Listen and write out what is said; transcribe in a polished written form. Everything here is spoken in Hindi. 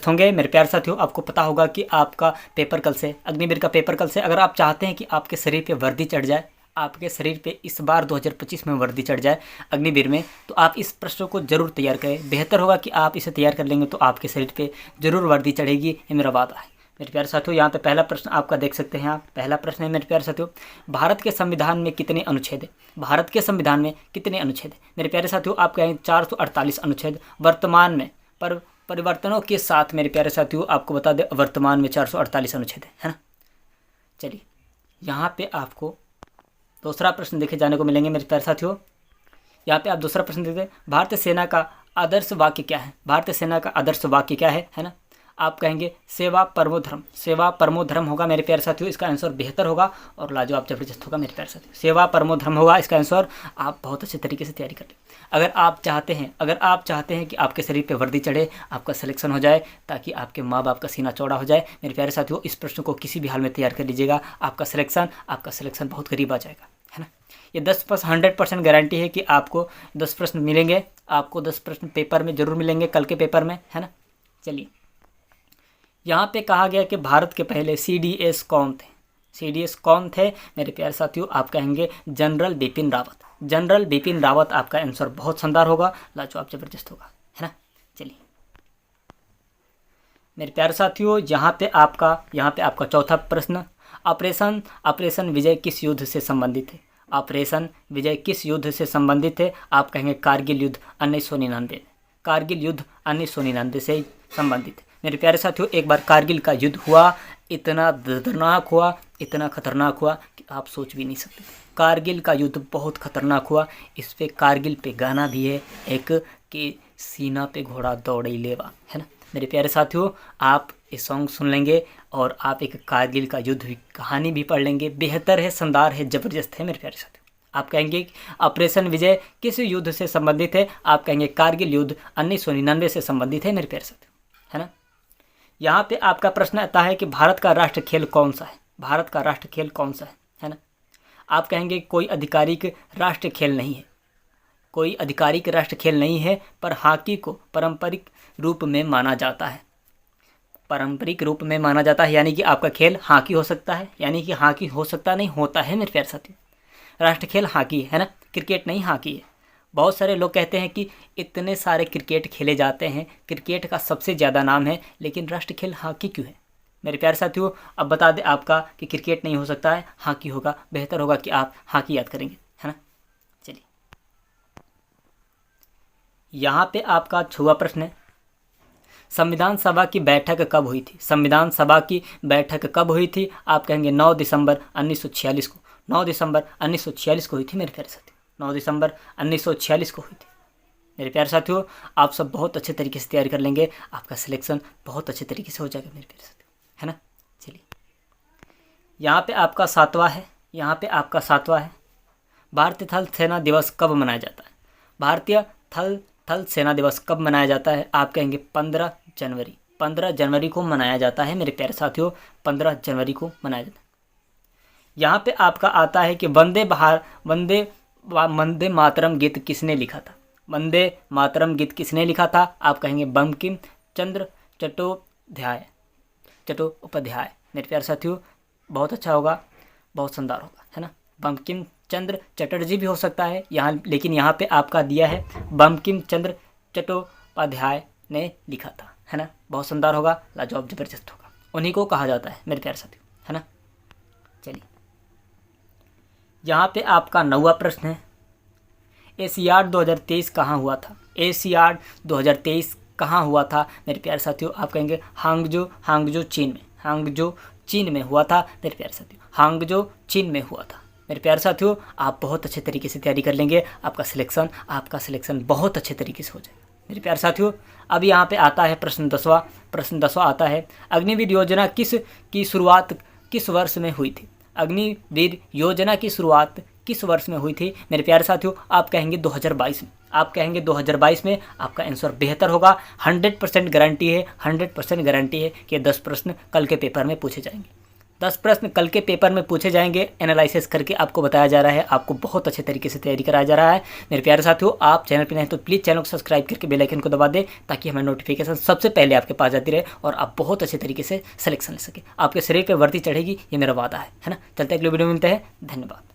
होंगे मेरे प्यारे साथियों। आपको पता होगा कि आपका पेपर कल से, अग्निवीर का पेपर कल से। अगर आप चाहते हैं कि आपके शरीर पे वर्दी चढ़ जाए, आपके शरीर पे इस बार 2025 में वर्दी चढ़ जाए अग्निवीर में, तो आप इस प्रश्न को जरूर तैयार करें। बेहतर होगा कि आप इसे तैयार कर लेंगे तो आपके शरीर पे जरूर वर्दी चढ़ेगी, ये मेरा वादा है मेरे प्यारे साथियों। यहाँ पे पहला प्रश्न आपका देख सकते हैं आप। पहला प्रश्न है मेरे प्यारे साथियों, भारत के संविधान में कितने अनुच्छेद है? भारत के संविधान में कितने अनुच्छेद है मेरे प्यारे साथियों? आप कहेंगे 448 अनुच्छेद वर्तमान में, पर परिवर्तनों के साथ मेरे प्यारे साथियों आपको बता दें वर्तमान में 448 अनुच्छेद है ना। चलिए यहाँ पे आपको दूसरा प्रश्न देखे जाने को मिलेंगे मेरे प्यारे साथियों। यहाँ पे आप दूसरा प्रश्न देखते हैं, भारतीय सेना का आदर्श वाक्य क्या है? भारतीय सेना का आदर्श वाक्य क्या है ना। आप कहेंगे सेवा परमो धर्म, सेवा परमो धर्म होगा मेरे प्यारे साथियों। इसका आंसर बेहतर होगा और लाजवाब जबरदस्त होगा मेरे प्यारे साथियों। सेवा परमो धर्म होगा इसका आंसर। आप बहुत अच्छे तरीके से तैयारी कर लें। अगर आप चाहते हैं कि आपके शरीर पे वर्दी चढ़े, आपका सिलेक्शन हो जाए, ताकि आपके माँ बाप का सीना चौड़ा हो जाए मेरे प्यारे साथियों, इस प्रश्न को किसी भी हाल में तैयार कर लीजिएगा। आपका सिलेक्शन बहुत करीब आ जाएगा, है ना। ये 100% गारंटी है कि आपको 10 प्रश्न मिलेंगे, आपको 10 प्रश्न पेपर में जरूर मिलेंगे, कल के पेपर में, है ना। चलिए यहाँ पे कहा गया कि भारत के पहले CDS कौन थे? CDS कौन थे मेरे प्यारे साथियों? आप कहेंगे जनरल बिपिन रावत। जनरल बिपिन रावत आपका आंसर बहुत शानदार होगा, लाजवाब जबरदस्त होगा, है ना। चलिए मेरे प्यारे साथियों यहाँ पे आपका चौथा प्रश्न, ऑपरेशन विजय किस युद्ध से संबंधित है? ऑपरेशन विजय किस युद्ध से संबंधित है? आप कहेंगे कारगिल युद्ध 1999। कारगिल युद्ध 1999 से संबंधित है मेरे प्यारे साथियों। एक बार कारगिल का युद्ध हुआ, इतना दर्दनाक हुआ, इतना खतरनाक हुआ कि आप सोच भी नहीं सकते। कारगिल का युद्ध बहुत खतरनाक हुआ। इस पे कारगिल पे गाना भी है एक, कि सीना पे घोड़ा दौड़े लेवा, है ना मेरे प्यारे साथियों। आप ये सॉन्ग सुन लेंगे और आप एक कारगिल का युद्ध की कहानी भी पढ़ लेंगे। बेहतर है, शानदार है, जबरदस्त है मेरे प्यारे साथियों। आप कहेंगे ऑपरेशन विजय किस युद्ध से संबंधित है? आप कहेंगे कारगिल युद्ध 1999 से संबंधित है मेरे प्यारे साथियों, है ना। यहाँ पे आपका प्रश्न आता है कि भारत का राष्ट्र खेल कौन सा है? भारत का राष्ट्र खेल कौन सा है ना। आप कहेंगे कोई आधिकारिक राष्ट्र खेल नहीं है, कोई आधिकारिक राष्ट्र खेल नहीं है, पर हॉकी को पारंपरिक रूप में माना जाता है। पारंपरिक रूप में माना जाता है, यानी कि आपका खेल हॉकी हो सकता है, यानी कि हॉकी हो सकता नहीं, होता है मेरे प्यारे साथियों। राष्ट्र खेल हॉकी है ना, क्रिकेट नहीं, हॉकी है। बहुत सारे लोग कहते हैं कि इतने सारे क्रिकेट खेले जाते हैं, क्रिकेट का सबसे ज़्यादा नाम है, लेकिन राष्ट्र खेल हॉकी क्यों है मेरे प्यारे साथियों? अब बता दें आपका कि क्रिकेट नहीं हो सकता है, हॉकी होगा। बेहतर होगा कि आप हॉकी याद करेंगे, है ना। चलिए यहाँ पे आपका 6वां प्रश्न है, संविधान सभा की बैठक कब हुई थी? संविधान सभा की बैठक कब हुई थी? आप कहेंगे 9 दिसंबर 1946 को। 9 दिसंबर 1946 को हुई थी मेरे प्यारे साथियों। 9 दिसंबर 1946 को हुई थी मेरे प्यारे साथियों। आप सब बहुत अच्छे तरीके से तैयारी कर लेंगे, आपका सिलेक्शन बहुत अच्छे तरीके से हो जाएगा मेरे प्यारे साथियों, है ना। चलिए यहाँ पे आपका 7वां है, भारतीय थल सेना दिवस कब मनाया जाता है? भारतीय थल सेना दिवस कब मनाया जाता है? आप कहेंगे 15 जनवरी। 15 जनवरी को मनाया जाता है मेरे प्यारे साथियों, 15 जनवरी को मनाया जाता है। यहाँ पे आपका आता है कि वंदे मातरम गीत किसने लिखा था? वंदे मातरम गीत किसने लिखा था? आप कहेंगे बंकिम चंद्र चट्टोपाध्याय मेरे प्यारे साथियों। बहुत अच्छा होगा, बहुत शानदार होगा, है ना। बंकिम चंद्र चटर्जी भी हो सकता है यहाँ, लेकिन यहाँ पे आपका दिया है बंकिम चंद्र चट्टोपाध्याय ने लिखा था, है ना। बहुत शानदार होगा, लाजवाब जबरदस्त होगा, उन्हीं को कहा जाता है मेरे प्यारे साथियों, है ना। चलिए यहाँ पे आपका 9वां प्रश्न है, एशियाड 2023 कहाँ हुआ था? एशियाड 2023 कहाँ हुआ था मेरे प्यारे साथियों? आप कहेंगे हांगजो चीन में हुआ था मेरे प्यारे साथियों। हांगजो चीन में हुआ था मेरे प्यारे साथियों। आप बहुत अच्छे तरीके से तैयारी कर लेंगे, आपका सिलेक्शन बहुत अच्छे तरीके से हो जाएगा मेरे प्यारे साथियों। अब यहाँ पे आता है प्रश्न 10वां आता है, अग्निवीर योजना की शुरुआत किस वर्ष में हुई थी? अग्निवीर योजना की शुरुआत किस वर्ष में हुई थी मेरे प्यारे साथियों? आप कहेंगे 2022 में। आप कहेंगे 2022 में, आपका आंसर बेहतर होगा। 100% गारंटी है कि 10 प्रश्न कल के पेपर में पूछे जाएंगे। 10 प्रश्न कल के पेपर में पूछे जाएंगे, एनालिसिस करके आपको बताया जा रहा है, आपको बहुत अच्छे तरीके से तैयारी कराया जा रहा है। मेरे प्यारे साथियों, आप चैनल पर नहीं तो प्लीज़ चैनल को सब्सक्राइब करके बेल आइकन को दबा दें, ताकि हमारी नोटिफिकेशन सबसे पहले आपके पास जाती रहे और आप बहुत अच्छे तरीके से सिलेक्शन ले सकें। आपके शरीर पर वर्दी चढ़ेगी, ये मेरा वादा है ना। चलते अगले वीडियो में मिलते हैं। धन्यवाद।